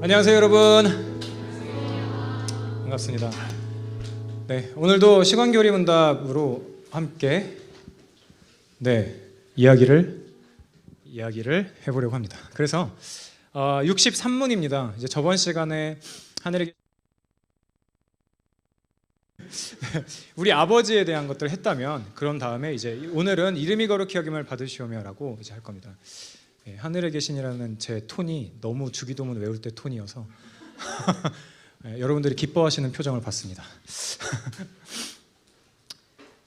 안녕하세요 여러분, 반갑습니다. 네, 오늘도 시간교리문답으로 함께 이야기를 해보려고 합니다. 그래서 63문입니다. 이제 저번 시간에 하늘에 우리 아버지에 대한 것들을 했다면, 그런 다음에 이제 오늘은 이름이 거룩히 여김을 받으시오며라고 이제 할 겁니다. 네, 하늘에 계신이라는 제 톤이 너무 주기도문 외울 때 톤이어서 네, 여러분들이 기뻐하시는 표정을 봤습니다.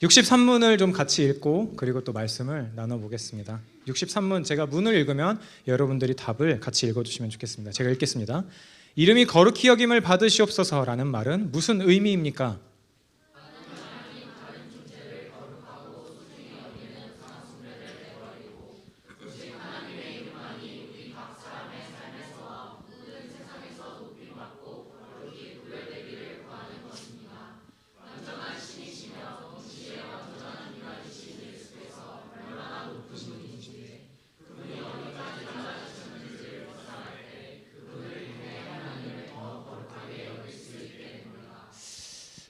63문을 좀 같이 읽고 그리고 또 말씀을 나눠보겠습니다. 63문 제가 문을 읽으면 여러분들이 답을 같이 읽어주시면 좋겠습니다. 제가 읽겠습니다. 이름이 거룩히 여김을 받으시옵소서라는 말은 무슨 의미입니까?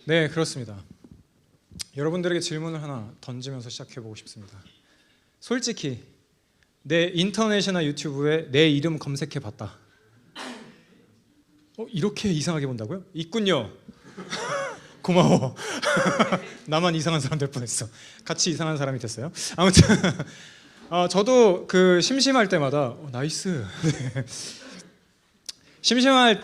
네, 그렇습니다. 여러분들에게 질문을 하나 던지면서 시작해보고 싶습니다. 솔직히 내 인터넷이나 유튜브에 내 이름 검색해봤다. 이렇게 이상하게 본다고요? 있군요. 고마워. 나만 이상한 사람 될 뻔했어. 같이 이상한 사람이 됐어요. 아무튼 저도 그 심심할 때마다 나이스. 심심할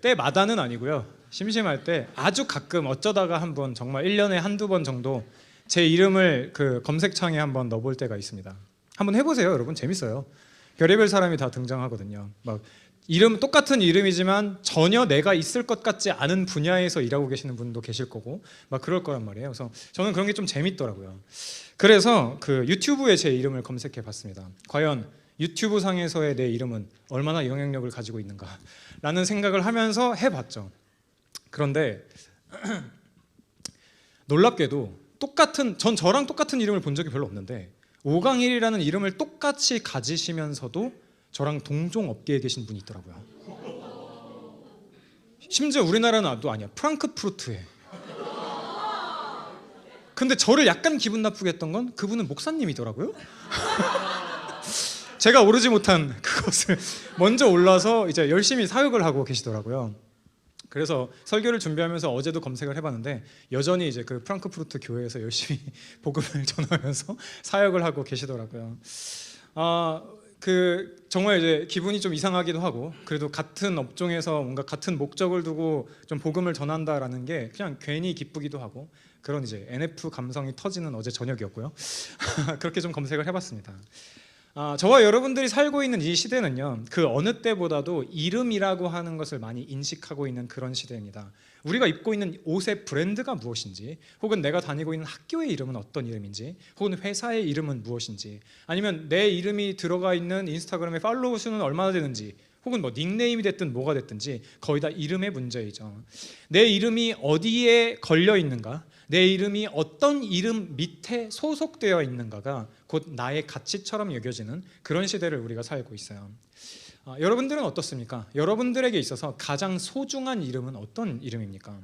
때마다는 아니고요. 심심할 때 아주 가끔 어쩌다가 한번 정말 1년에 한두 번 정도 제 이름을 그 검색창에 한번 넣어볼 때가 있습니다. 한번 해보세요 여러분, 재밌어요. 별의별 사람이 다 등장하거든요. 막 이름 똑같은 이름이지만 전혀 내가 있을 것 같지 않은 분야에서 일하고 계시는 분도 계실 거고 막 그럴 거란 말이에요. 그래서 저는 그런 게 좀 재밌더라고요. 그래서 그 유튜브에 제 이름을 검색해 봤습니다. 과연 유튜브 상에서의 내 이름은 얼마나 영향력을 가지고 있는가 라는 생각을 하면서 해봤죠. 그런데 놀랍게도 저랑 똑같은 이름을 본 적이 별로 없는데, 오강일이라는 이름을 똑같이 가지시면서도 저랑 동종 업계에 계신 분이 있더라고요. 심지어 우리나라는 또 아니야, 프랑크푸르트에. 근데 저를 약간 기분 나쁘게 했던 건 그분은 목사님이더라고요. 제가 오르지 못한 그것을 먼저 올라서 이제 열심히 사역을 하고 계시더라고요. 그래서 설교를 준비하면서 어제도 검색을 해봤는데 여전히 이제 그 프랑크푸르트 교회에서 열심히 복음을 전하면서 사역을 하고 계시더라고요. 그 정말 이제 기분이 좀 이상하기도 하고, 그래도 같은 업종에서 뭔가 같은 목적을 두고 좀 복음을 전한다라는 게 그냥 괜히 기쁘기도 하고, 그런 이제 NF 감성이 터지는 어제 저녁이었고요. 그렇게 좀 검색을 해봤습니다. 저와 여러분들이 살고 있는 이 시대는요, 그 어느 때보다도 이름이라고 하는 것을 많이 인식하고 있는 그런 시대입니다. 우리가 입고 있는 옷의 브랜드가 무엇인지, 혹은 내가 다니고 있는 학교의 이름은 어떤 이름인지, 혹은 회사의 이름은 무엇인지, 아니면 내 이름이 들어가 있는 인스타그램의 팔로우 수는 얼마나 되는지, 혹은 뭐 닉네임이 됐든 뭐가 됐든지 거의 다 이름의 문제이죠. 내 이름이 어디에 걸려 있는가, 내 이름이 어떤 이름 밑에 소속되어 있는가가 곧 나의 가치처럼 여겨지는 그런 시대를 우리가 살고 있어요. 여러분들은 어떻습니까? 여러분들에게 있어서 가장 소중한 이름은 어떤 이름입니까?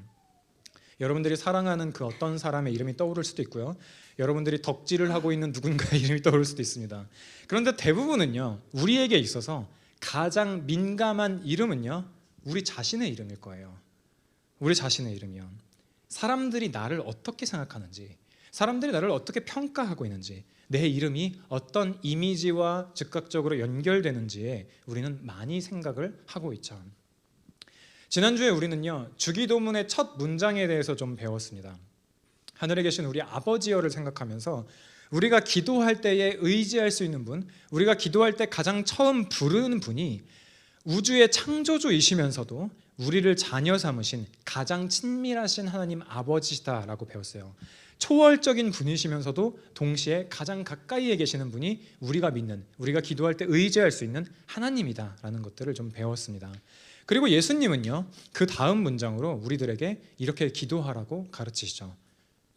여러분들이 사랑하는 그 어떤 사람의 이름이 떠오를 수도 있고요, 여러분들이 덕질을 하고 있는 누군가의 이름이 떠오를 수도 있습니다. 그런데 대부분은요, 우리에게 있어서 가장 민감한 이름은요, 우리 자신의 이름일 거예요. 우리 자신의 이름이요. 사람들이 나를 어떻게 생각하는지, 사람들이 나를 어떻게 평가하고 있는지, 내 이름이 어떤 이미지와 즉각적으로 연결되는지에 우리는 많이 생각을 하고 있죠. 지난주에 우리는요, 주기도문의 첫 문장에 대해서 좀 배웠습니다. 하늘에 계신 우리 아버지여를 생각하면서 우리가 기도할 때에 의지할 수 있는 분, 우리가 기도할 때 가장 처음 부르는 분이 우주의 창조주이시면서도 우리를 자녀 삼으신 가장 친밀하신 하나님 아버지시다라고 배웠어요. 초월적인 분이시면서도 동시에 가장 가까이에 계시는 분이 우리가 믿는, 우리가 기도할 때 의지할 수 있는 하나님이다라는 것들을 좀 배웠습니다. 그리고 예수님은요, 그 다음 문장으로 우리들에게 이렇게 기도하라고 가르치시죠.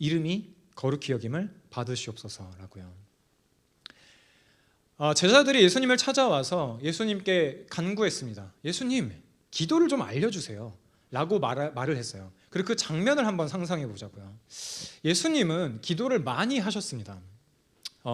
이름이 거룩히 여김을 받으시옵소서라고요. 제자들이 예수님을 찾아와서 예수님께 간구했습니다. 예수님, 기도를 좀 알려주세요 라고 말을 했어요. 그리고 그 장면을 한번 상상해 보자고요. 예수님은 기도를 많이 하셨습니다.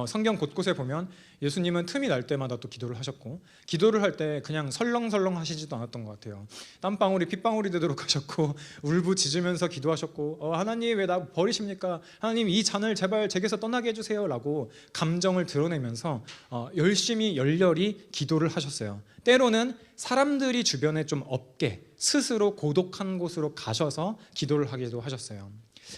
성경 곳곳에 보면 예수님은 틈이 날 때마다 또 기도를 하셨고, 기도를 할 때 그냥 설렁설렁 하시지도 않았던 것 같아요. 땀방울이 핏방울이 되도록 하셨고, 울부짖으면서 기도하셨고, 하나님 왜 나 버리십니까? 하나님 이 잔을 제발 제게서 떠나게 해주세요 라고 감정을 드러내면서 열심히 열렬히 기도를 하셨어요. 때로는 사람들이 주변에 좀 없게 스스로 고독한 곳으로 가셔서 기도를 하기도 하셨어요.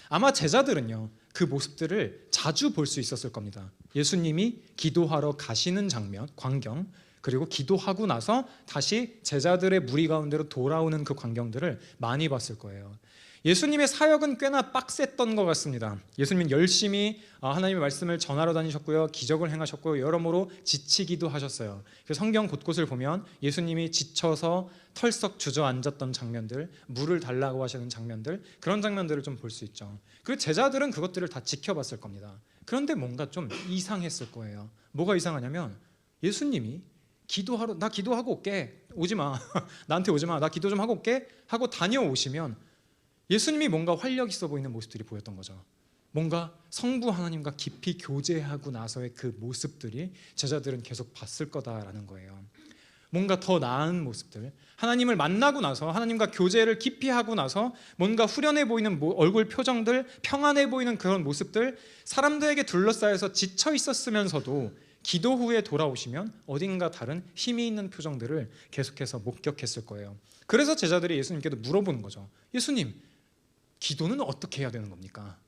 아마 제자들은요, 그 모습들을 자주 볼 수 있었을 겁니다. 예수님이 기도하러 가시는 장면, 광경, 그리고 기도하고 나서 다시 제자들의 무리 가운데로 돌아오는 그 광경들을 많이 봤을 거예요. 예수님의 사역은 꽤나 빡셌던 것 같습니다. 예수님은 열심히 하나님의 말씀을 전하러 다니셨고요, 기적을 행하셨고요, 여러모로 지치기도 하셨어요. 성경 곳곳을 보면 예수님이 지쳐서 털썩 주저앉았던 장면들, 물을 달라고 하시는 장면들, 그런 장면들을 좀 볼 수 있죠. 그리고 제자들은 그것들을 다 지켜봤을 겁니다. 그런데 뭔가 좀 이상했을 거예요. 뭐가 이상하냐면 예수님이 기도하러, 나 기도하고 올게, 오지마 나한테 오지마, 나 기도 좀 하고 올게 하고 다녀오시면 예수님이 뭔가 활력 있어 보이는 모습들이 보였던 거죠. 뭔가 성부 하나님과 깊이 교제하고 나서의 그 모습들이 제자들은 계속 봤을 거다라는 거예요. 뭔가 더 나은 모습들, 하나님을 만나고 나서 하나님과 교제를 깊이 하고 나서 뭔가 후련해 보이는 얼굴 표정들, 평안해 보이는 그런 모습들, 사람들에게 둘러싸여서 지쳐 있었으면서도 기도 후에 돌아오시면 어딘가 다른 힘이 있는 표정들을 계속해서 목격했을 거예요. 그래서 제자들이 예수님께도 물어보는 거죠. 예수님, 기도는 어떻게 해야 되는 겁니까?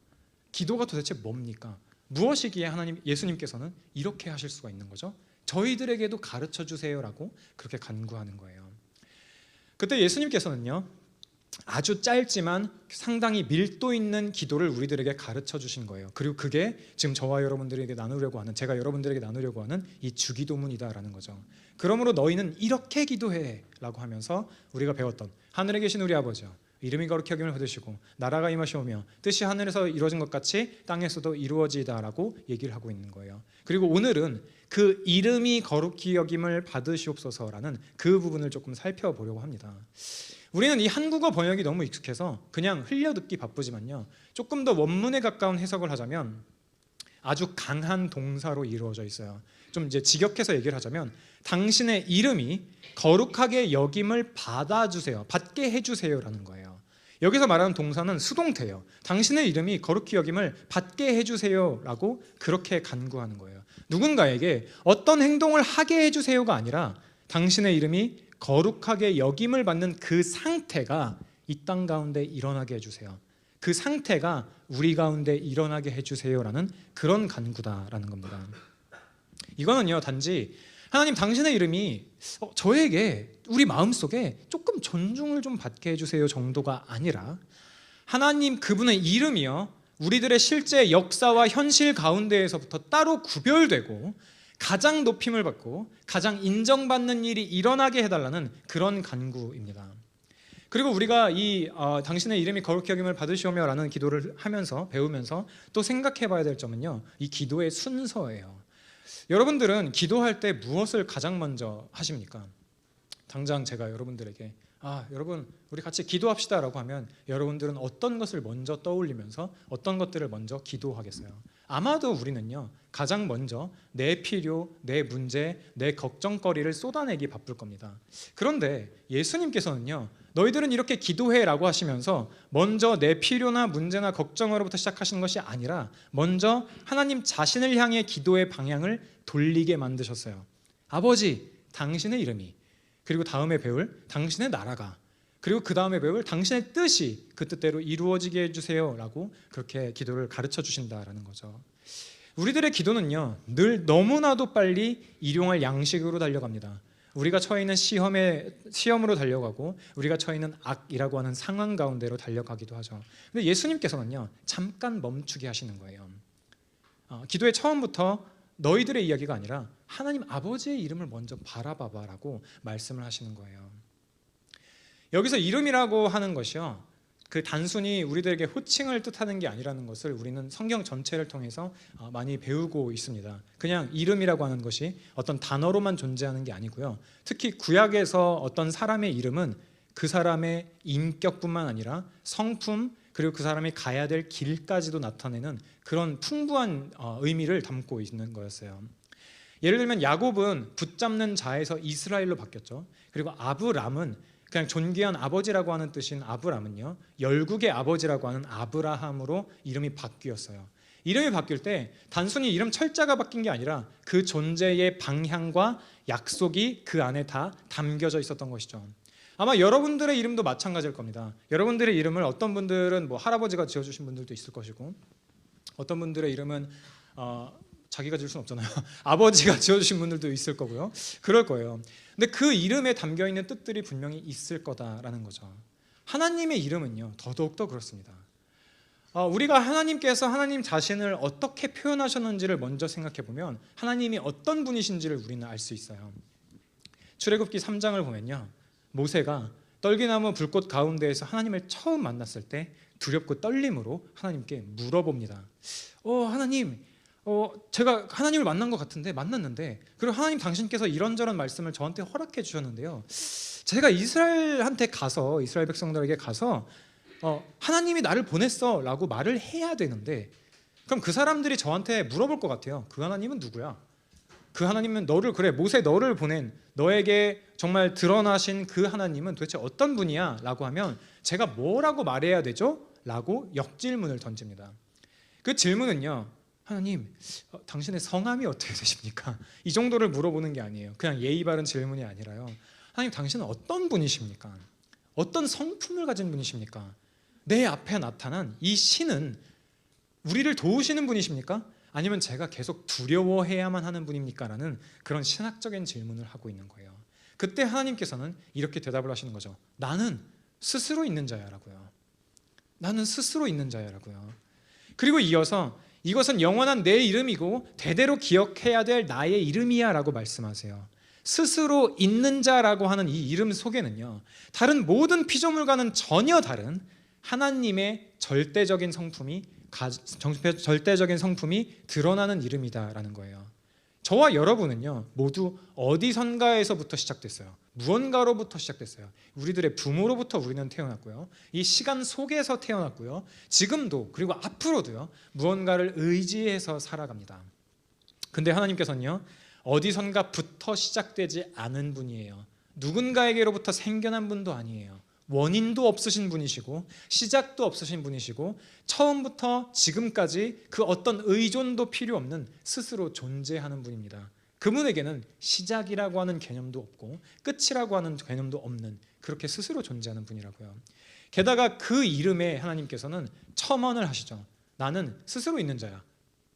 기도가 도대체 뭡니까? 무엇이기에 예수님께서는 이렇게 하실 수가 있는 거죠? 저희들에게도 가르쳐 주세요라고 그렇게 간구하는 거예요. 그때 예수님께서는요, 아주 짧지만 상당히 밀도 있는 기도를 우리들에게 가르쳐 주신 거예요. 그리고 그게 지금 저와 여러분들에게 나누려고 하는, 제가 여러분들에게 나누려고 하는 이 주기도문이다라는 거죠. 그러므로 너희는 이렇게 기도해 라고 하면서 우리가 배웠던 하늘에 계신 우리 아버지요, 이름이 거룩히 여김을 받으시고 나라가 임하시오며 뜻이 하늘에서 이루어진 것 같이 땅에서도 이루어지다라고 얘기를 하고 있는 거예요. 그리고 오늘은 그 이름이 거룩히 여김을 받으시옵소서라는 그 부분을 조금 살펴보려고 합니다. 우리는 이 한국어 번역이 너무 익숙해서 그냥 흘려듣기 바쁘지만요, 조금 더 원문에 가까운 해석을 하자면 아주 강한 동사로 이루어져 있어요. 좀 이제 직역해서 얘기를 하자면 당신의 이름이 거룩하게 여김을 받아주세요, 받게 해주세요라는 거예요. 여기서 말하는 동사는 수동태예요. 당신의 이름이 거룩히 여김을 받게 해주세요라고 그렇게 간구하는 거예요. 누군가에게 어떤 행동을 하게 해주세요가 아니라 당신의 이름이 거룩하게 여김을 받는 그 상태가 이 땅 가운데 일어나게 해주세요. 그 상태가 우리 가운데 일어나게 해주세요라는 그런 간구다라는 겁니다. 이거는요, 단지 하나님 당신의 이름이 저에게 우리 마음속에 조금 존중을 좀 받게 해주세요 정도가 아니라, 하나님 그분의 이름이요, 우리들의 실제 역사와 현실 가운데에서부터 따로 구별되고 가장 높임을 받고 가장 인정받는 일이 일어나게 해달라는 그런 간구입니다. 그리고 우리가 이 당신의 이름이 거룩히 여김을 받으시오며 라는 기도를 하면서 배우면서 또 생각해 봐야 될 점은요, 이 기도의 순서예요. 여러분들은 기도할 때 무엇을 가장 먼저 하십니까? 당장 제가 여러분들에게 여러분 우리 같이 기도합시다 라고 하면 여러분들은 어떤 것을 먼저 떠올리면서 어떤 것들을 먼저 기도하겠어요? 아마도 우리는요, 가장 먼저 내 필요, 내 문제, 내 걱정거리를 쏟아내기 바쁠 겁니다. 그런데 예수님께서는요, 너희들은 이렇게 기도해 라고 하시면서 먼저 내 필요나 문제나 걱정으로부터 시작하시는 것이 아니라 먼저 하나님 자신을 향해 기도의 방향을 돌리게 만드셨어요. 아버지, 당신의 이름이, 그리고 다음에 배울 당신의 나라가, 그리고 그 다음에 배울 당신의 뜻이 그 뜻대로 이루어지게 해주세요 라고 그렇게 기도를 가르쳐 주신다라는 거죠. 우리들의 기도는요, 늘 너무나도 빨리 일용할 양식으로 달려갑니다. 우리가 처해 있는 시험으로 달려가고 우리가 처해 있는 악이라고 하는 상황 가운데로 달려가기도 하죠. 근데 예수님께서는요, 잠깐 멈추게 하시는 거예요. 기도의 처음부터 너희들의 이야기가 아니라 하나님 아버지의 이름을 먼저 바라봐봐라고 말씀을 하시는 거예요. 여기서 이름이라고 하는 것이요, 그 단순히 우리들에게 호칭을 뜻하는 게 아니라는 것을 우리는 성경 전체를 통해서 많이 배우고 있습니다. 그냥 이름이라고 하는 것이 어떤 단어로만 존재하는 게 아니고요, 특히 구약에서 어떤 사람의 이름은 그 사람의 인격뿐만 아니라 성품, 그리고 그 사람이 가야 될 길까지도 나타내는 그런 풍부한 의미를 담고 있는 거였어요. 예를 들면 야곱은 붙잡는 자에서 이스라엘로 바뀌었죠. 그리고 아브람은 그냥 존귀한 아버지라고 하는 뜻인 아브람은요, 열국의 아버지라고 하는 아브라함으로 이름이 바뀌었어요. 이름이 바뀔 때 단순히 이름 철자가 바뀐 게 아니라 그 존재의 방향과 약속이 그 안에 다 담겨져 있었던 것이죠. 아마 여러분들의 이름도 마찬가지일 겁니다. 여러분들의 이름을 어떤 분들은 뭐 할아버지가 지어주신 분들도 있을 것이고, 어떤 분들의 이름은 자기가 지을 수는 없잖아요. 아버지가 지어주신 분들도 있을 거고요. 그럴 거예요. 근데 그 이름에 담겨있는 뜻들이 분명히 있을 거다라는 거죠. 하나님의 이름은요, 더더욱 그렇습니다. 우리가 하나님께서 하나님 자신을 어떻게 표현하셨는지를 먼저 생각해 보면 하나님이 어떤 분이신지를 우리는 알 수 있어요. 출애굽기 3장을 보면요, 모세가 떨기나무 불꽃 가운데에서 하나님을 처음 만났을 때 두렵고 떨림으로 하나님께 물어봅니다. 하나님, 제가 하나님을 만났는데 그리고 하나님 당신께서 이런저런 말씀을 저한테 허락해 주셨는데요, 제가 이스라엘 백성들에게 가서 하나님이 나를 보냈어 라고 말을 해야 되는데, 그럼 그 사람들이 저한테 물어볼 것 같아요. 그 하나님은 누구야? 그 하나님은 모세 너를 보낸, 너에게 정말 드러나신 그 하나님은 도대체 어떤 분이야? 라고 하면 제가 뭐라고 말해야 되죠? 라고 역질문을 던집니다. 그 질문은요, 하나님, 당신의 성함이 어떻게 되십니까? 이 정도를 물어보는 게 아니에요. 그냥 예의 바른 질문이 아니라요, 하나님, 당신은 어떤 분이십니까? 어떤 성품을 가진 분이십니까? 내 앞에 나타난 이 신은 우리를 도우시는 분이십니까? 아니면 제가 계속 두려워해야만 하는 분입니까? 라는 그런 신학적인 질문을 하고 있는 거예요. 그때 하나님께서는 이렇게 대답을 하시는 거죠. 나는 스스로 있는 자야 라고요. 나는 스스로 있는 자야 라고요. 그리고 이어서 이것은 영원한 내 이름이고 대대로 기억해야 될 나의 이름이야 라고 말씀하세요. 스스로 있는 자라고 하는 이 이름 속에는요, 다른 모든 피조물과는 전혀 다른 하나님의 절대적인 성품이 드러나는 이름이다라는 거예요. 저와 여러분은요, 모두 어디선가에서부터 시작됐어요. 무언가로부터 시작됐어요. 우리들의 부모로부터 우리는 태어났고요, 이 시간 속에서 태어났고요, 지금도 그리고 앞으로도요, 무언가를 의지해서 살아갑니다. 근데 하나님께서는요, 어디선가부터 시작되지 않은 분이에요. 누군가에게로부터 생겨난 분도 아니에요. 원인도 없으신 분이시고 시작도 없으신 분이시고 처음부터 지금까지 그 어떤 의존도 필요 없는 스스로 존재하는 분입니다. 그분에게는 시작이라고 하는 개념도 없고 끝이라고 하는 개념도 없는, 그렇게 스스로 존재하는 분이라고요. 게다가 그 이름에 하나님께서는 첨언을 하시죠. 나는 스스로 있는 자야.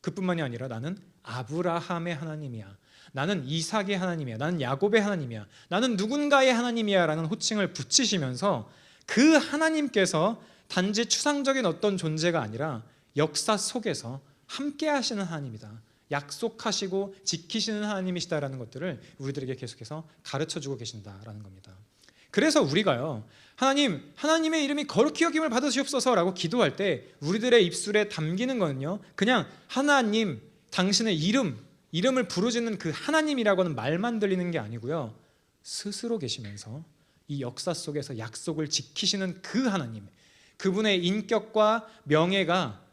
그뿐만이 아니라 나는 아브라함의 하나님이야, 나는 이삭의 하나님이야, 나는 야곱의 하나님이야, 나는 누군가의 하나님이야 라는 호칭을 붙이시면서 그 하나님께서 단지 추상적인 어떤 존재가 아니라 역사 속에서 함께 하시는 하나님이다, 약속하시고 지키시는 하나님이시다라는 것들을 우리들에게 계속해서 가르쳐주고 계신다라는 겁니다. 그래서 우리가요, 하나님의 이름이 거룩히 여김을 받으시옵소서라고 기도할 때 우리들의 입술에 담기는 거는요, 그냥 하나님, 당신의 이름을 부르짖는 그 하나님이라고 하는 말만 들리는 게 아니고요, 스스로 계시면서 이 역사 속에서 약속을 지키시는 그 하나님, 그분의 인격과 명예가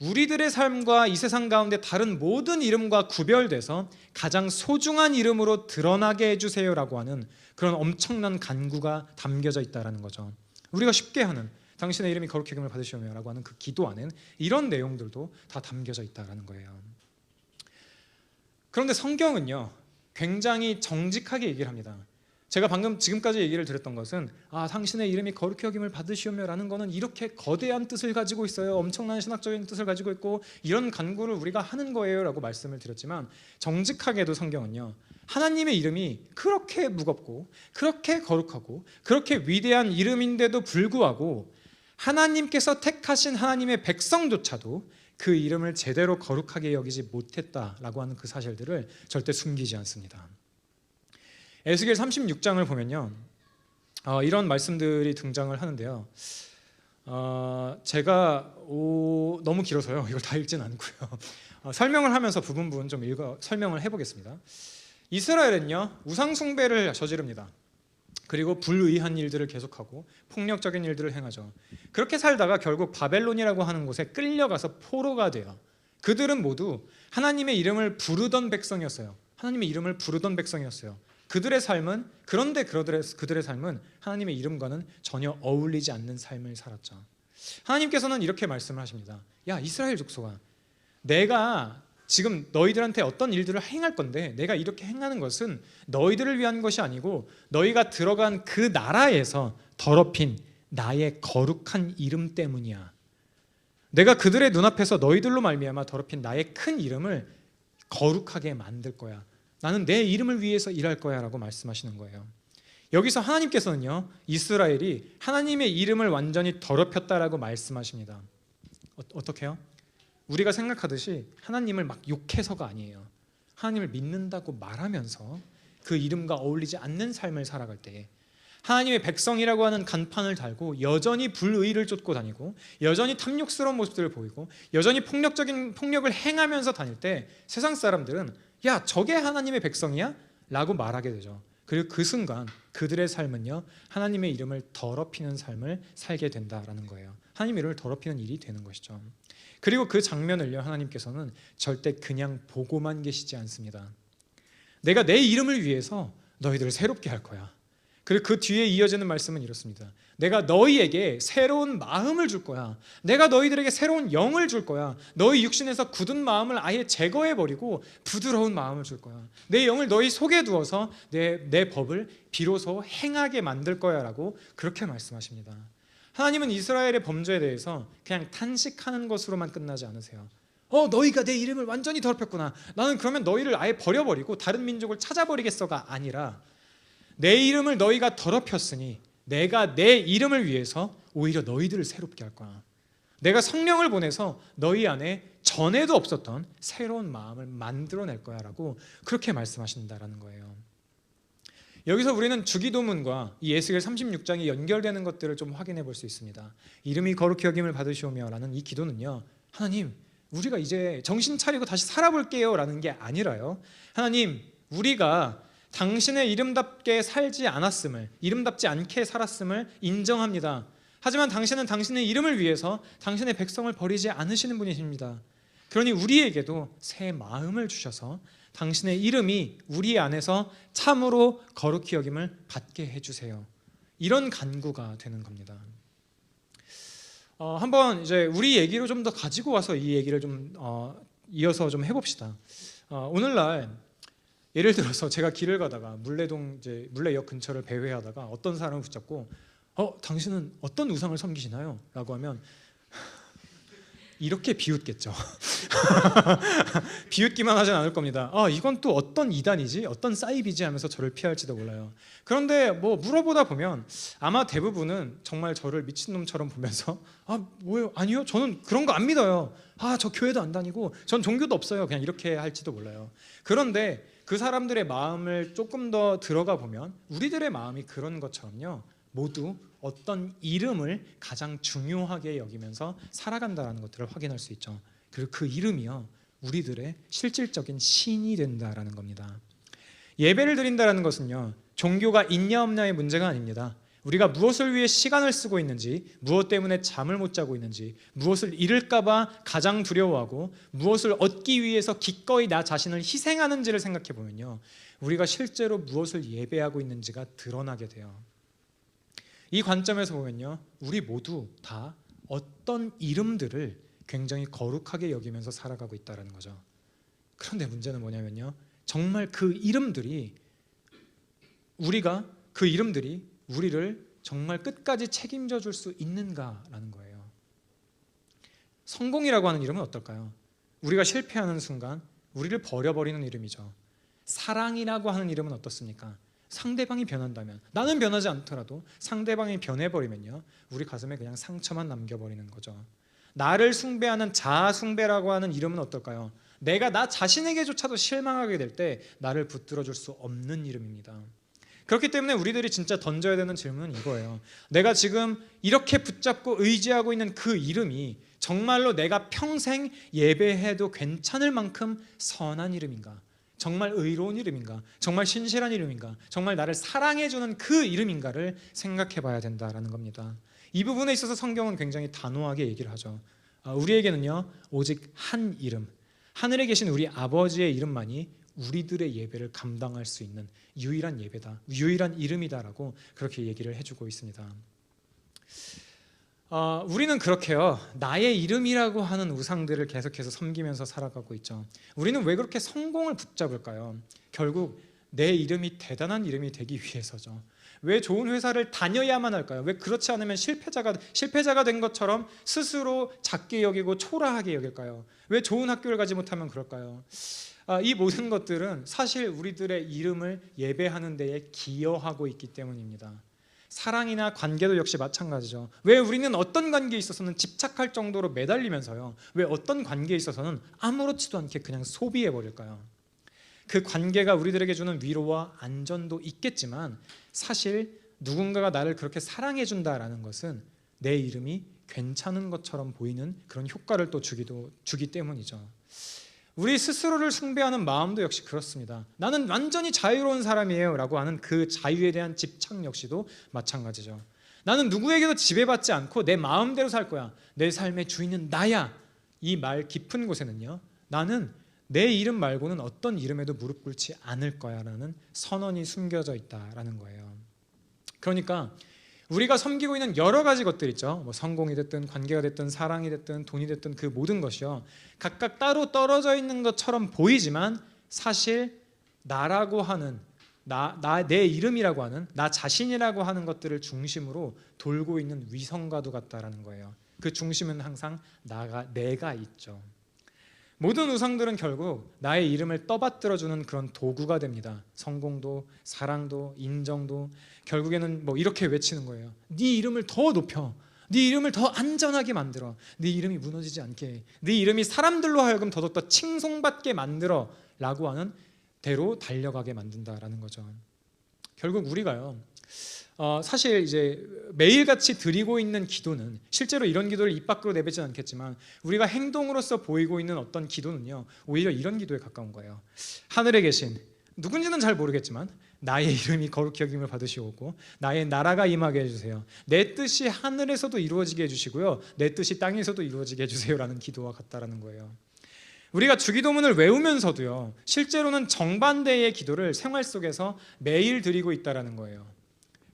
우리들의 삶과 이 세상 가운데 다른 모든 이름과 구별돼서 가장 소중한 이름으로 드러나게 해주세요라고 하는 그런 엄청난 간구가 담겨져 있다는 거죠. 우리가 쉽게 하는 당신의 이름이 거룩히 여김을 받으시오며라고 하는 그 기도 안에는 이런 내용들도 다 담겨져 있다는 거예요. 그런데 성경은요, 굉장히 정직하게 얘기를 합니다. 제가 방금 지금까지 얘기를 드렸던 것은 당신의 이름이 거룩히 여김을 받으시오며라는 거는 이렇게 거대한 뜻을 가지고 있어요, 엄청난 신학적인 뜻을 가지고 있고 이런 간구를 우리가 하는 거예요 라고 말씀을 드렸지만, 정직하게도 성경은요, 하나님의 이름이 그렇게 무겁고 그렇게 거룩하고 그렇게 위대한 이름인데도 불구하고 하나님께서 택하신 하나님의 백성조차도 그 이름을 제대로 거룩하게 여기지 못했다라고 하는 그 사실들을 절대 숨기지 않습니다. 에스겔 36장을 보면요, 이런 말씀들이 등장을 하는데요, 제가 너무 길어서요, 이걸 다 읽진 않고요, 설명을 하면서 부분 좀 설명을 해보겠습니다. 이스라엘은요, 우상 숭배를 저지릅니다. 그리고 불의한 일들을 계속하고 폭력적인 일들을 행하죠. 그렇게 살다가 결국 바벨론이라고 하는 곳에 끌려가서 포로가 돼요. 그들은 모두 하나님의 이름을 부르던 백성이었어요. 하나님의 이름을 부르던 백성이었어요. 그들의 삶은 그들의 삶은 하나님의 이름과는 전혀 어울리지 않는 삶을 살았죠. 하나님께서는 이렇게 말씀을 하십니다. 야, 이스라엘 족속아, 내가 지금 너희들한테 어떤 일들을 행할 건데 내가 이렇게 행하는 것은 너희들을 위한 것이 아니고 너희가 들어간 그 나라에서 더럽힌 나의 거룩한 이름 때문이야. 내가 그들의 눈앞에서 너희들로 말미암아 더럽힌 나의 큰 이름을 거룩하게 만들 거야. 나는 내 이름을 위해서 일할 거야 라고 말씀하시는 거예요. 여기서 하나님께서는요, 이스라엘이 하나님의 이름을 완전히 더럽혔다라고 말씀하십니다. 어떻게 해요? 우리가 생각하듯이 하나님을 막 욕해서가 아니에요. 하나님을 믿는다고 말하면서 그 이름과 어울리지 않는 삶을 살아갈 때 하나님의 백성이라고 하는 간판을 달고 여전히 불의를 쫓고 다니고 여전히 탐욕스러운 모습들을 보이고 여전히 폭력을 행하면서 다닐 때 세상 사람들은 야, 저게 하나님의 백성이야? 라고 말하게 되죠. 그리고 그 순간 그들의 삶은요, 하나님의 이름을 더럽히는 삶을 살게 된다라는 거예요. 하나님의 이름을 더럽히는 일이 되는 것이죠. 그리고 그 장면을요, 하나님께서는 절대 그냥 보고만 계시지 않습니다. 내가 내 이름을 위해서 너희들을 새롭게 할 거야. 그리고 그 뒤에 이어지는 말씀은 이렇습니다. 내가 너희에게 새로운 마음을 줄 거야. 내가 너희들에게 새로운 영을 줄 거야. 너희 육신에서 굳은 마음을 아예 제거해버리고 부드러운 마음을 줄 거야. 내 영을 너희 속에 두어서 내 법을 비로소 행하게 만들 거야 라고 그렇게 말씀하십니다. 하나님은 이스라엘의 범죄에 대해서 그냥 탄식하는 것으로만 끝나지 않으세요. 너희가 내 이름을 완전히 더럽혔구나. 나는 그러면 너희를 아예 버려버리고 다른 민족을 찾아버리겠어가 아니라 내 이름을 너희가 더럽혔으니 내가 내 이름을 위해서 오히려 너희들을 새롭게 할 거야. 내가 성령을 보내서 너희 안에 전에도 없었던 새로운 마음을 만들어낼 거야 라고 그렇게 말씀하신다라는 거예요. 여기서 우리는 주기도문과 이 에스겔 36장이 연결되는 것들을 좀 확인해 볼 수 있습니다. 이름이 거룩히 여김을 받으시오며 라는 이 기도는요, 하나님 우리가 이제 정신 차리고 다시 살아볼게요 라는 게 아니라요, 하나님 우리가 당신의 이름답게 살지 않았음을, 이름답지 않게 살았음을 인정합니다. 하지만 당신은 당신의 이름을 위해서 당신의 백성을 버리지 않으시는 분이십니다. 그러니 우리에게도 새 마음을 주셔서 당신의 이름이 우리 안에서 참으로 거룩히 여김을 받게 해주세요. 이런 간구가 되는 겁니다. 한번 이제 우리 얘기로 좀 더 가지고 와서 이 얘기를 좀 이어서 좀 해봅시다. 오늘날 예를 들어서 제가 길을 가다가 물레역 근처를 배회하다가 어떤 사람을 붙잡고 당신은 어떤 우상을 섬기시나요? 라고 하면 이렇게 비웃겠죠. 비웃기만 하진 않을 겁니다. 이건 또 어떤 이단이지? 어떤 사이비지? 하면서 저를 피할지도 몰라요. 그런데 뭐 물어보다 보면 아마 대부분은 정말 저를 미친놈처럼 보면서 뭐예요? 아니요, 저는 그런 거 안 믿어요. 저 교회도 안 다니고 전 종교도 없어요. 그냥 이렇게 할지도 몰라요. 그런데 그 사람들의 마음을 조금 더 들어가 보면 우리들의 마음이 그런 것처럼요, 모두 어떤 이름을 가장 중요하게 여기면서 살아간다는 것들을 확인할 수 있죠. 그리고 그 이름이요, 우리들의 실질적인 신이 된다라는 겁니다. 예배를 드린다는 것은요, 종교가 있냐 없냐의 문제가 아닙니다. 우리가 무엇을 위해 시간을 쓰고 있는지, 무엇 때문에 잠을 못 자고 있는지, 무엇을 잃을까 봐 가장 두려워하고 무엇을 얻기 위해서 기꺼이 나 자신을 희생하는지를 생각해 보면요, 우리가 실제로 무엇을 예배하고 있는지가 드러나게 돼요. 이 관점에서 보면요, 우리 모두 다 어떤 이름들을 굉장히 거룩하게 여기면서 살아가고 있다는 거죠. 그런데 문제는 뭐냐면요, 정말 그 이름들이 우리를 정말 끝까지 책임져 줄 수 있는가라는 거예요. 성공이라고 하는 이름은 어떨까요? 우리가 실패하는 순간 우리를 버려버리는 이름이죠. 사랑이라고 하는 이름은 어떻습니까? 상대방이 변한다면, 나는 변하지 않더라도 상대방이 변해버리면요, 우리 가슴에 그냥 상처만 남겨버리는 거죠. 나를 숭배하는 자아 숭배라고 하는 이름은 어떨까요? 내가 나 자신에게조차도 실망하게 될 때 나를 붙들어 줄 수 없는 이름입니다. 그렇기 때문에 우리들이 진짜 던져야 되는 질문은 이거예요. 내가 지금 이렇게 붙잡고 의지하고 있는 그 이름이 정말로 내가 평생 예배해도 괜찮을 만큼 선한 이름인가? 정말 의로운 이름인가? 정말 신실한 이름인가? 정말 나를 사랑해주는 그 이름인가를 생각해 봐야 된다라는 겁니다. 이 부분에 있어서 성경은 굉장히 단호하게 얘기를 하죠. 우리에게는요 오직 한 이름, 하늘에 계신 우리 아버지의 이름만이 우리들의 예배를 감당할 수 있는 유일한 예배다, 유일한 이름이다라고 그렇게 얘기를 해주고 있습니다. 우리는 그렇게요 나의 이름이라고 하는 우상들을 계속해서 섬기면서 살아가고 있죠. 우리는 왜 그렇게 성공을 붙잡을까요? 결국 내 이름이 대단한 이름이 되기 위해서죠. 왜 좋은 회사를 다녀야만 할까요? 왜 그렇지 않으면 실패자가 된 것처럼 스스로 작게 여기고 초라하게 여길까요? 왜 좋은 학교를 가지 못하면 그럴까요? 이 모든 것들은 사실 우리들의 이름을 예배하는 데에 기여하고 있기 때문입니다. 사랑이나 관계도 역시 마찬가지죠. 왜 우리는 어떤 관계에 있어서는 집착할 정도로 매달리면서요 왜 어떤 관계에 있어서는 아무렇지도 않게 그냥 소비해버릴까요? 그 관계가 우리들에게 주는 위로와 안전도 있겠지만 사실 누군가가 나를 그렇게 사랑해준다라는 것은 내 이름이 괜찮은 것처럼 보이는 그런 효과를 또 주기 때문이죠. 우리 스스로를 숭배하는 마음도 역시 그렇습니다. 나는 완전히 자유로운 사람이에요 라고 하는 그 자유에 대한 집착 역시도 마찬가지죠. 나는 누구에게도 지배받지 않고 내 마음대로 살 거야, 내 삶의 주인은 나야, 이 말 깊은 곳에는요 나는 내 이름 말고는 어떤 이름에도 무릎 꿇지 않을 거야 라는 선언이 숨겨져 있다라는 거예요. 그러니까 우리가 섬기고 있는 여러 가지 것들 있죠. 성공이 됐든 관계가 됐든 사랑이 됐든 돈이 됐든 그 모든 것이요 각각 따로 떨어져 있는 것처럼 보이지만 사실 나라고 하는 내 이름이라고 하는 나 자신이라고 하는 것들을 중심으로 돌고 있는 위성과도 같다라는 거예요. 그 중심은 항상 내가 있죠. 모든 우상들은 결국 나의 이름을 떠받들어주는 그런 도구가 됩니다. 성공도 사랑도 인정도 결국에는 이렇게 외치는 거예요. 네 이름을 더 높여, 네 이름을 더 안전하게 만들어, 네 이름이 무너지지 않게, 네 이름이 사람들로 하여금 더더욱 칭송받게 만들어 라고 하는 대로 달려가게 만든다라는 거죠. 결국 우리가요 사실 이제 매일같이 드리고 있는 기도는 실제로 이런 기도를 입 밖으로 내뱉지 않겠지만 우리가 행동으로서 보이고 있는 어떤 기도는요 오히려 이런 기도에 가까운 거예요. 하늘에 계신 누군지는 잘 모르겠지만 나의 이름이 거룩히 여김을 받으시오고 나의 나라가 임하게 해주세요. 내 뜻이 하늘에서도 이루어지게 해주시고요 내 뜻이 땅에서도 이루어지게 해주세요라는 기도와 같다라는 거예요. 우리가 주기도문을 외우면서도요 실제로는 정반대의 기도를 생활 속에서 매일 드리고 있다라는 거예요.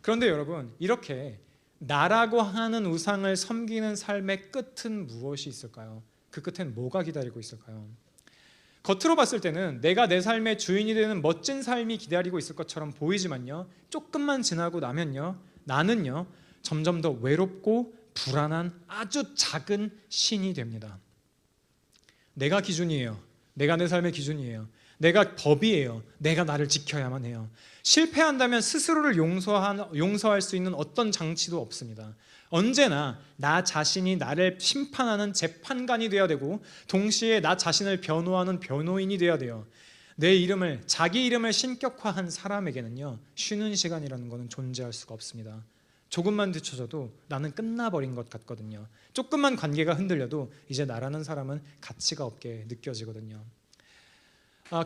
그런데 여러분 이렇게 나라고 하는 우상을 섬기는 삶의 끝은 무엇이 있을까요? 그 끝엔 뭐가 기다리고 있을까요? 겉으로 봤을 때는 내가 내 삶의 주인이 되는 멋진 삶이 기다리고 있을 것처럼 보이지만요 조금만 지나고 나면요 나는요 점점 더 외롭고 불안한 아주 작은 신이 됩니다. 내가 기준이에요. 내가 내 삶의 기준이에요. 내가 법이에요. 내가 나를 지켜야만 해요. 실패한다면 스스로를 용서할 수 있는 어떤 장치도 없습니다. 언제나 나 자신이 나를 심판하는 재판관이 되어야 되고 동시에 나 자신을 변호하는 변호인이 되어야 돼요. 자기 이름을 신격화한 사람에게는요 쉬는 시간이라는 것은 존재할 수가 없습니다. 조금만 뒤쳐져도 나는 끝나버린 것 같거든요. 조금만 관계가 흔들려도 이제 나라는 사람은 가치가 없게 느껴지거든요.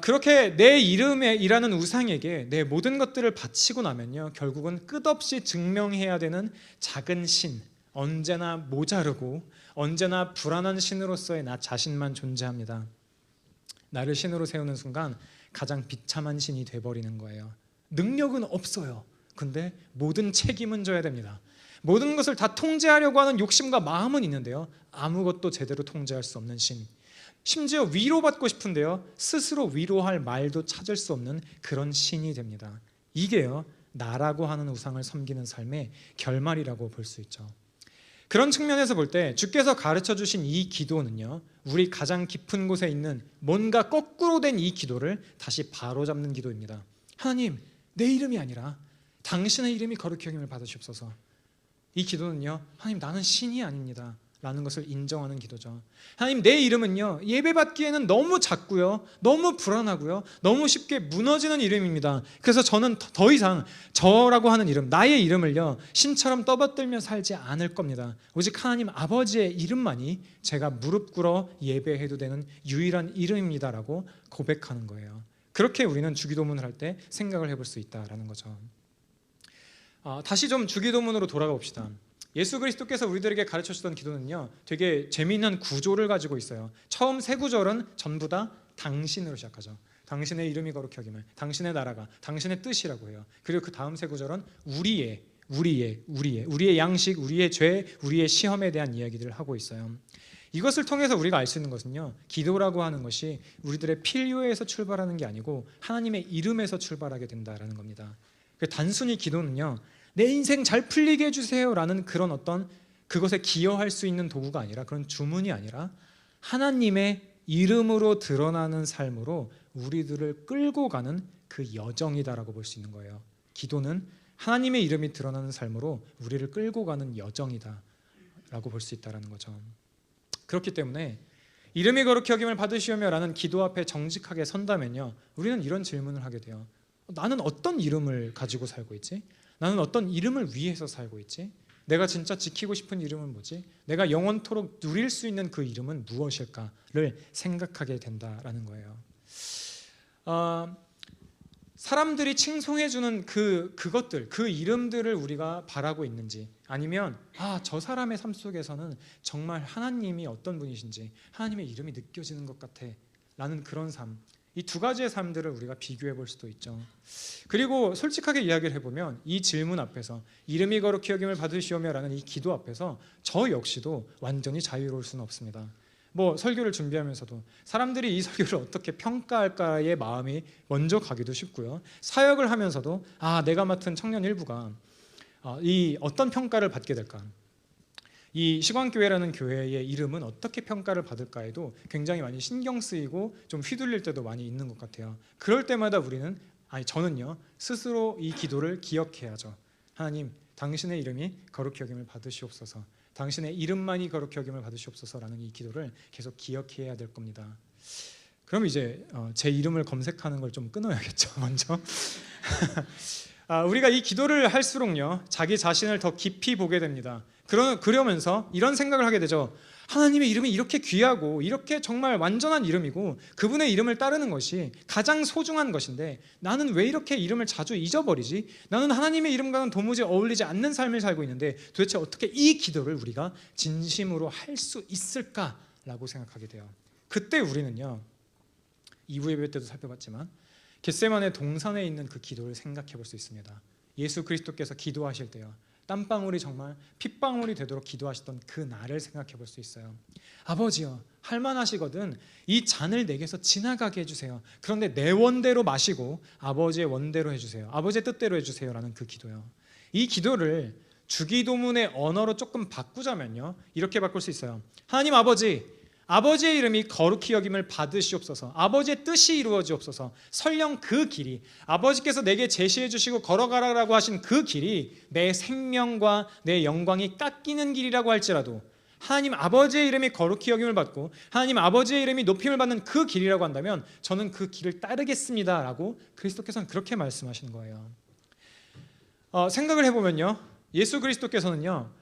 그렇게 내 이름이라는 우상에게 내 모든 것들을 바치고 나면요 결국은 끝없이 증명해야 되는 작은 신, 언제나 모자르고 언제나 불안한 신으로서의 나 자신만 존재합니다. 나를 신으로 세우는 순간 가장 비참한 신이 돼버리는 거예요. 능력은 없어요. 근데 모든 책임은 져야 됩니다. 모든 것을 다 통제하려고 하는 욕심과 마음은 있는데요 아무것도 제대로 통제할 수 없는 신, 심지어 위로받고 싶은데요 스스로 위로할 말도 찾을 수 없는 그런 신이 됩니다. 이게요 나라고 하는 우상을 섬기는 삶의 결말이라고 볼 수 있죠. 그런 측면에서 볼 때 주께서 가르쳐 주신 이 기도는요 우리 가장 깊은 곳에 있는 뭔가 거꾸로 된 이 기도를 다시 바로잡는 기도입니다. 하나님, 내 이름이 아니라 당신의 이름이 거룩히 여김을 받으시옵소서. 이 기도는요 하나님, 나는 신이 아닙니다 라는 것을 인정하는 기도죠. 하나님, 내 이름은요 예배받기에는 너무 작고요 너무 불안하고요 너무 쉽게 무너지는 이름입니다. 그래서 저는 더 이상 저라고 하는 이름, 나의 이름을요 신처럼 떠받들며 살지 않을 겁니다. 오직 하나님 아버지의 이름만이 제가 무릎 꿇어 예배해도 되는 유일한 이름입니다 라고 고백하는 거예요. 그렇게 우리는 주기도문을 할 때 생각을 해볼 수 있다라는 거죠. 다시 좀 주기도문으로 돌아가 봅시다. 예수 그리스도께서 우리들에게 가르쳐 주던 기도는요, 되게 재미있는 구조를 가지고 있어요. 처음 세 구절은 전부 다 당신으로 시작하죠. 당신의 이름이 거룩히 여김을, 당신의 나라가, 당신의 뜻이라고 해요. 그리고 그 다음 세 구절은 우리의 양식, 우리의 죄, 우리의 시험에 대한 이야기들을 하고 있어요. 이것을 통해서 우리가 알 수 있는 것은요, 기도라고 하는 것이 우리들의 필요에서 출발하는 게 아니고 하나님의 이름에서 출발하게 된다라는 겁니다. 단순히 기도는요, 내 인생 잘 풀리게 해주세요라는 그런 어떤 그것에 기여할 수 있는 도구가 아니라, 그런 주문이 아니라 하나님의 이름으로 드러나는 삶으로 우리들을 끌고 가는 그 여정이다라고 볼 수 있는 거예요. 기도는 하나님의 이름이 드러나는 삶으로 우리를 끌고 가는 여정이다라고 볼 수 있다는 거죠. 그렇기 때문에 이름이 거룩히 여김을 받으시오며라는 기도 앞에 정직하게 선다면요, 우리는 이런 질문을 하게 돼요. 나는 어떤 이름을 가지고 살고 있지? 나는 어떤 이름을 위해서 살고 있지? 내가 진짜 지키고 싶은 이름은 뭐지? 내가 영원토록 누릴 수 있는 그 이름은 무엇일까를 생각하게 된다라는 거예요. 사람들이 칭송해주는 그것들, 그 이름들을 우리가 바라고 있는지, 아니면 저 사람의 삶 속에서는 정말 하나님이 어떤 분이신지, 하나님의 이름이 느껴지는 것 같아 라는 그런 삶, 이 두 가지의 삶들을 우리가 비교해 볼 수도 있죠. 그리고 솔직하게 이야기를 해보면 이 질문 앞에서 이름이 거룩히 여김을 받으시오며라는 이 기도 앞에서 저 역시도 완전히 자유로울 수는 없습니다. 설교를 준비하면서도 사람들이 이 설교를 어떻게 평가할까의 마음이 먼저 가기도 쉽고요, 사역을 하면서도 내가 맡은 청년 일부가 이 어떤 평가를 받게 될까, 이 시광교회라는 교회의 이름은 어떻게 평가를 받을까에도 굉장히 많이 신경 쓰이고 좀 휘둘릴 때도 많이 있는 것 같아요. 그럴 때마다 저는요, 스스로 이 기도를 기억해야죠. 하나님, 당신의 이름이 거룩히 여김을 받으시옵소서, 당신의 이름만이 거룩히 여김을 받으시옵소서라는 이 기도를 계속 기억해야 될 겁니다. 그럼 이제 제 이름을 검색하는 걸 좀 끊어야겠죠, 먼저. 우리가 이 기도를 할수록요, 자기 자신을 더 깊이 보게 됩니다. 그러면서 이런 생각을 하게 되죠. 하나님의 이름이 이렇게 귀하고 이렇게 정말 완전한 이름이고 그분의 이름을 따르는 것이 가장 소중한 것인데 나는 왜 이렇게 이름을 자주 잊어버리지? 나는 하나님의 이름과는 도무지 어울리지 않는 삶을 살고 있는데 도대체 어떻게 이 기도를 우리가 진심으로 할 수 있을까라고 생각하게 돼요. 그때 우리는요, 2부 예배 때도 살펴봤지만 겟세마네 동산에 있는 그 기도를 생각해 볼 수 있습니다. 예수 그리스도께서 기도하실 때요, 땀방울이 정말 핏방울이 되도록 기도하시던 그 날을 생각해 볼 수 있어요. 아버지여, 할만하시거든 이 잔을 내게서 지나가게 해주세요. 그런데 내 원대로 마시고 아버지의 원대로 해주세요. 아버지의 뜻대로 해주세요 라는 그 기도요. 이 기도를 주기도문의 언어로 조금 바꾸자면요, 이렇게 바꿀 수 있어요. 하나님 아버지의 이름이 거룩히 여김을 받으시옵소서, 아버지의 뜻이 이루어지옵소서. 설령 그 길이, 아버지께서 내게 제시해 주시고 걸어가라고 하신 그 길이 내 생명과 내 영광이 깎이는 길이라고 할지라도 하나님 아버지의 이름이 거룩히 여김을 받고 하나님 아버지의 이름이 높임을 받는 그 길이라고 한다면 저는 그 길을 따르겠습니다 라고 그리스도께서는 그렇게 말씀하시는 거예요. 생각을 해보면요, 예수 그리스도께서는요,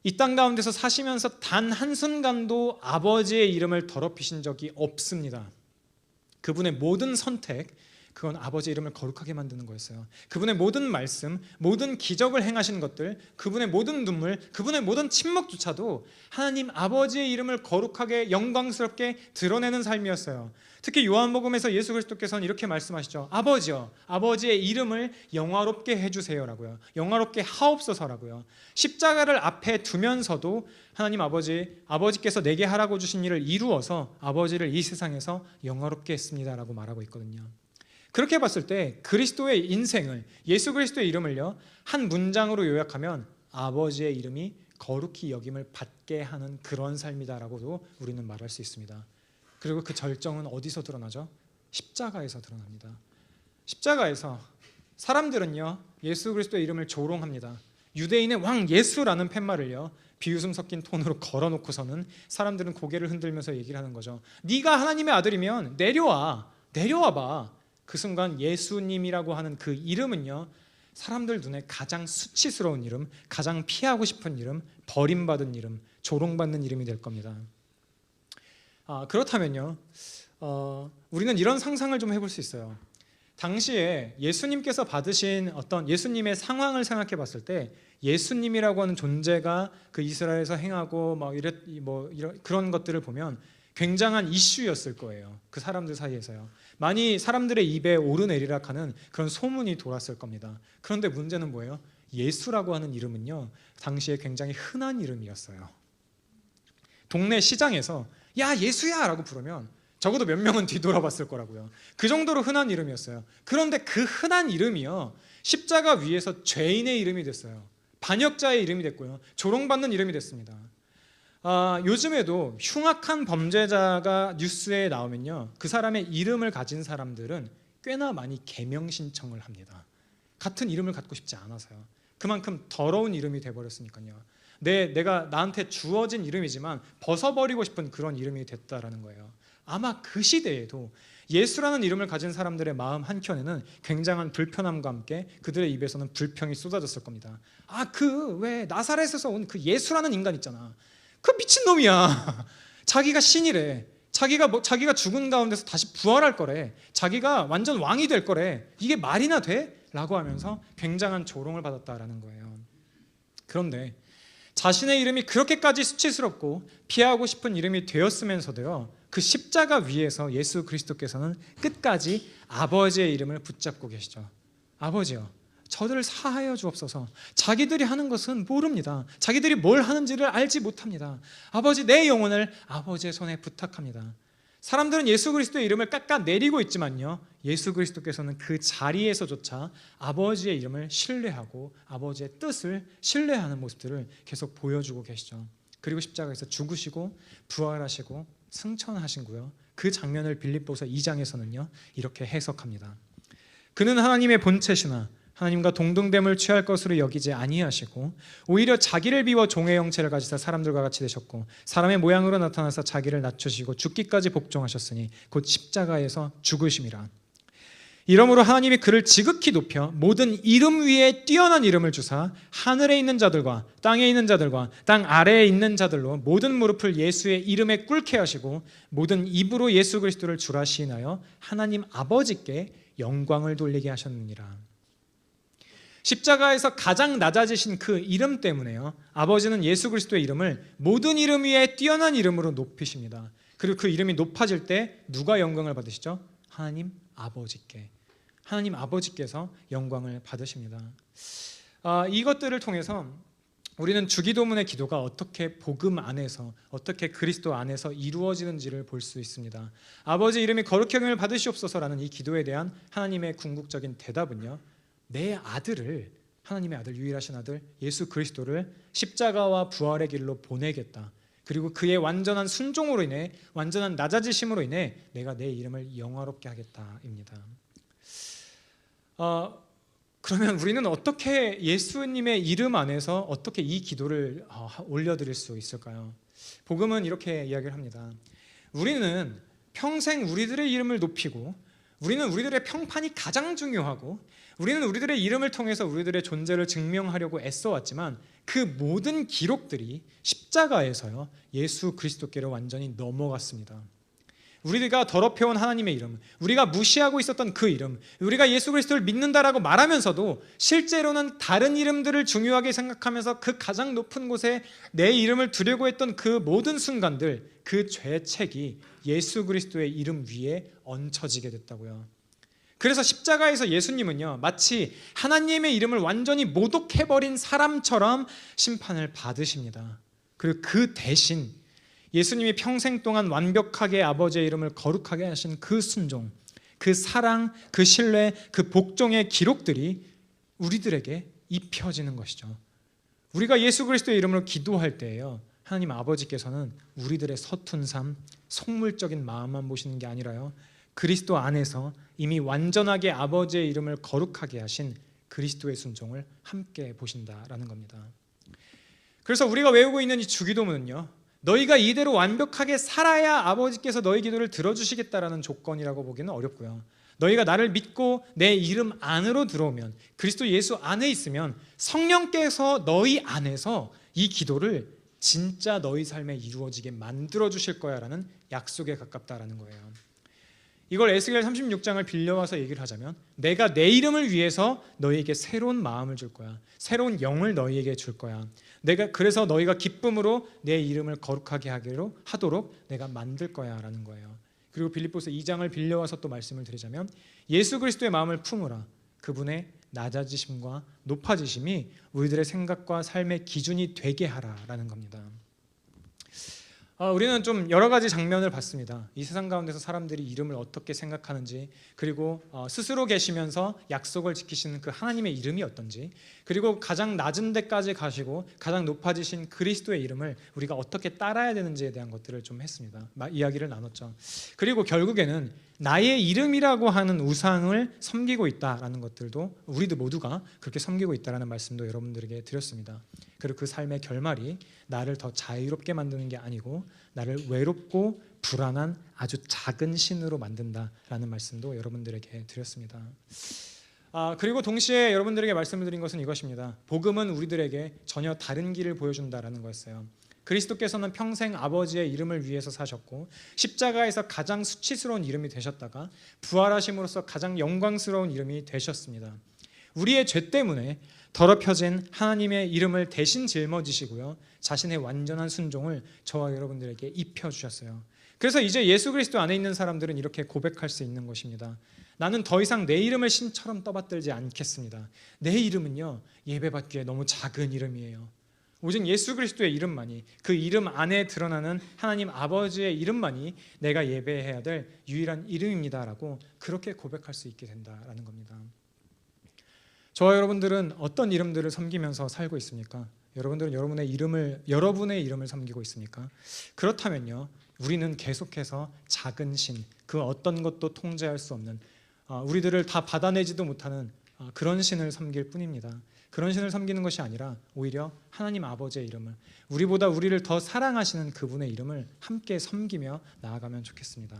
이 땅 가운데서 사시면서 단 한순간도 아버지의 이름을 더럽히신 적이 없습니다. 그분의 모든 선택, 그건 아버지의 이름을 거룩하게 만드는 거였어요. 그분의 모든 말씀, 모든 기적을 행하신 것들, 그분의 모든 눈물, 그분의 모든 침묵조차도 하나님 아버지의 이름을 거룩하게 영광스럽게 드러내는 삶이었어요. 특히 요한복음에서 예수 그리스도께서는 이렇게 말씀하시죠. 아버지여, 아버지의 이름을 영화롭게 해주세요라고요. 영화롭게 하옵소서라고요. 십자가를 앞에 두면서도 하나님 아버지께서 내게 하라고 주신 일을 이루어서 아버지를 이 세상에서 영화롭게 했습니다라고 말하고 있거든요. 그렇게 봤을 때 그리스도의 인생을, 예수 그리스도의 이름을요, 한 문장으로 요약하면 아버지의 이름이 거룩히 여김을 받게 하는 그런 삶이다라고도 우리는 말할 수 있습니다. 그리고 그 절정은 어디서 드러나죠? 십자가에서 드러납니다. 십자가에서 사람들은요, 예수 그리스도의 이름을 조롱합니다. 유대인의 왕 예수라는 팻말을요, 비웃음 섞인 톤으로 걸어놓고서는 사람들은 고개를 흔들면서 얘기를 하는 거죠. 네가 하나님의 아들이면 내려와봐. 그 순간 예수님이라고 하는 그 이름은요, 사람들 눈에 가장 수치스러운 이름, 가장 피하고 싶은 이름, 버림받은 이름, 조롱받는 이름이 될 겁니다. 그렇다면요, 우리는 이런 상상을 좀 해볼 수 있어요. 당시에 예수님께서 받으신 어떤 예수님의 상황을 생각해 봤을 때 예수님이라고 하는 존재가 그 이스라엘에서 행하고 이런 그런 것들을 보면 굉장한 이슈였을 거예요. 그 사람들 사이에서요. 많이 사람들의 입에 오르내리락 하는 그런 소문이 돌았을 겁니다. 그런데 문제는 뭐예요? 예수라고 하는 이름은요, 당시에 굉장히 흔한 이름이었어요. 동네 시장에서 야 예수야 라고 부르면 적어도 몇 명은 뒤돌아봤을 거라고요. 그 정도로 흔한 이름이었어요. 그런데 그 흔한 이름이요, 십자가 위에서 죄인의 이름이 됐어요. 반역자의 이름이 됐고요, 조롱받는 이름이 됐습니다. 요즘에도 흉악한 범죄자가 뉴스에 나오면요, 그 사람의 이름을 가진 사람들은 꽤나 많이 개명 신청을 합니다. 같은 이름을 갖고 싶지 않아서요. 그만큼 더러운 이름이 돼버렸으니까요. 내가 나한테 주어진 이름이지만 벗어버리고 싶은 그런 이름이 됐다라는 거예요. 아마 그 시대에도 예수라는 이름을 가진 사람들의 마음 한켠에는 굉장한 불편함과 함께 그들의 입에서는 불평이 쏟아졌을 겁니다. 왜 나사렛에서 온 그 예수라는 인간 있잖아, 그 미친놈이야. 자기가 신이래. 자기가 죽은 가운데서 다시 부활할 거래. 자기가 완전 왕이 될 거래. 이게 말이나 돼? 라고 하면서 굉장한 조롱을 받았다라는 거예요. 그런데 자신의 이름이 그렇게까지 수치스럽고 피하고 싶은 이름이 되었으면서도요, 그 십자가 위에서 예수 그리스도께서는 끝까지 아버지의 이름을 붙잡고 계시죠. 아버지요, 저들을 사하여 주옵소서. 자기들이 하는 것은 모릅니다. 자기들이 뭘 하는지를 알지 못합니다. 아버지, 내 영혼을 아버지의 손에 부탁합니다. 사람들은 예수 그리스도의 이름을 깎아내리고 있지만요, 예수 그리스도께서는 그 자리에서조차 아버지의 이름을 신뢰하고 아버지의 뜻을 신뢰하는 모습들을 계속 보여주고 계시죠. 그리고 십자가에서 죽으시고 부활하시고 승천하신고요, 그 장면을 빌립보서 2장에서는요 이렇게 해석합니다. 그는 하나님의 본체시나 하나님과 동등됨을 취할 것으로 여기지 아니하시고 오히려 자기를 비워 종의 형체를 가지사 사람들과 같이 되셨고 사람의 모양으로 나타나서 자기를 낮추시고 죽기까지 복종하셨으니 곧 십자가에서 죽으심이라. 이러므로 하나님이 그를 지극히 높여 모든 이름 위에 뛰어난 이름을 주사 하늘에 있는 자들과 땅에 있는 자들과 땅 아래에 있는 자들로 모든 무릎을 예수의 이름에 꿇게 하시고 모든 입으로 예수 그리스도를 주라 시인하여 하나님 아버지께 영광을 돌리게 하셨느니라. 십자가에서 가장 낮아지신 그 이름 때문에요, 아버지는 예수 그리스도의 이름을 모든 이름 위에 뛰어난 이름으로 높이십니다. 그리고 그 이름이 높아질 때 누가 영광을 받으시죠? 하나님 아버지께. 하나님 아버지께서 영광을 받으십니다. 이것들을 통해서 우리는 주기도문의 기도가 어떻게 복음 안에서, 어떻게 그리스도 안에서 이루어지는지를 볼 수 있습니다. 아버지 이름이 거룩히 여김을 받으시옵소서라는 이 기도에 대한 하나님의 궁극적인 대답은요, 내 아들을, 하나님의 아들, 유일하신 아들 예수 그리스도를 십자가와 부활의 길로 보내겠다. 그리고 그의 완전한 순종으로 인해, 완전한 낮아지심으로 인해 내가 내 이름을 영화롭게 하겠다입니다. 그러면 우리는 어떻게 예수님의 이름 안에서 어떻게 이 기도를 올려드릴 수 있을까요? 복음은 이렇게 이야기를 합니다. 우리는 평생 우리들의 이름을 높이고, 우리는 우리들의 평판이 가장 중요하고, 우리는 우리들의 이름을 통해서 우리들의 존재를 증명하려고 애써왔지만 그 모든 기록들이 십자가에서요 예수 그리스도께로 완전히 넘어갔습니다. 우리가 더럽혀온 하나님의 이름, 우리가 무시하고 있었던 그 이름, 우리가 예수 그리스도를 믿는다라고 말하면서도 실제로는 다른 이름들을 중요하게 생각하면서 그 가장 높은 곳에 내 이름을 두려고 했던 그 모든 순간들, 그 죄책이 예수 그리스도의 이름 위에 얹혀지게 됐다고요. 그래서 십자가에서 예수님은요 마치 하나님의 이름을 완전히 모독해버린 사람처럼 심판을 받으십니다. 그리고 그 대신 예수님이 평생 동안 완벽하게 아버지의 이름을 거룩하게 하신 그 순종, 그 사랑, 그 신뢰, 그 복종의 기록들이 우리들에게 입혀지는 것이죠. 우리가 예수 그리스도의 이름으로 기도할 때에요, 하나님 아버지께서는 우리들의 서툰 삶, 속물적인 마음만 보시는 게 아니라요, 그리스도 안에서 이미 완전하게 아버지의 이름을 거룩하게 하신 그리스도의 순종을 함께 보신다라는 겁니다. 그래서 우리가 외우고 있는 이 주기도문은요, 너희가 이대로 완벽하게 살아야 아버지께서 너희 기도를 들어주시겠다라는 조건이라고 보기는 어렵고요, 너희가 나를 믿고 내 이름 안으로 들어오면, 그리스도 예수 안에 있으면 성령께서 너희 안에서 이 기도를 진짜 너희 삶에 이루어지게 만들어 주실 거야 라는 약속에 가깝다라는 거예요. 이걸 에스겔 36장을 빌려와서 얘기를 하자면 내가 내 이름을 위해서 너희에게 새로운 마음을 줄 거야. 새로운 영을 너희에게 줄 거야. 내가 그래서 너희가 기쁨으로 내 이름을 거룩하게 하도록 내가 만들 거야라는 거예요. 그리고 빌립보서 2장을 빌려와서 또 말씀을 드리자면 예수 그리스도의 마음을 품으라. 그분의 낮아지심과 높아지심이 우리들의 생각과 삶의 기준이 되게 하라라는 겁니다. 우리는 좀 여러 가지 장면을 봤습니다. 이 세상 가운데서 사람들이 이름을 어떻게 생각하는지, 그리고 스스로 계시면서 약속을 지키시는 그 하나님의 이름이 어떤지, 그리고 가장 낮은 데까지 가시고 가장 높아지신 그리스도의 이름을 우리가 어떻게 따라야 되는지에 대한 것들을 좀 했습니다. 이야기를 나눴죠. 그리고 결국에는 나의 이름이라고 하는 우상을 섬기고 있다라는 것들도 우리도 모두가 그렇게 섬기고 있다라는 말씀도 여러분들에게 드렸습니다. 그리고 그 삶의 결말이 나를 더 자유롭게 만드는 게 아니고 나를 외롭고 불안한 아주 작은 신으로 만든다라는 말씀도 여러분들에게 드렸습니다. 그리고 동시에 여러분들에게 말씀을 드린 것은 이것입니다. 복음은 우리들에게 전혀 다른 길을 보여준다라는 거였어요. 그리스도께서는 평생 아버지의 이름을 위해서 사셨고 십자가에서 가장 수치스러운 이름이 되셨다가 부활하심으로써 가장 영광스러운 이름이 되셨습니다. 우리의 죄 때문에 더럽혀진 하나님의 이름을 대신 짊어지시고요, 자신의 완전한 순종을 저와 여러분들에게 입혀주셨어요. 그래서 이제 예수 그리스도 안에 있는 사람들은 이렇게 고백할 수 있는 것입니다. 나는 더 이상 내 이름을 신처럼 떠받들지 않겠습니다. 내 이름은요, 예배받기에 너무 작은 이름이에요. 오직 예수 그리스도의 이름만이, 그 이름 안에 드러나는 하나님 아버지의 이름만이 내가 예배해야 될 유일한 이름입니다라고 그렇게 고백할 수 있게 된다라는 겁니다. 저와 여러분들은 어떤 이름들을 섬기면서 살고 있습니까? 여러분들은 여러분의 이름을 섬기고 있습니까? 그렇다면요, 우리는 계속해서 작은 신, 그 어떤 것도 통제할 수 없는, 우리들을 다 받아내지도 못하는 그런 신을 섬길 뿐입니다. 그런 신을 섬기는 것이 아니라 오히려 하나님 아버지의 이름을, 우리보다 우리를 더 사랑하시는 그분의 이름을 함께 섬기며 나아가면 좋겠습니다.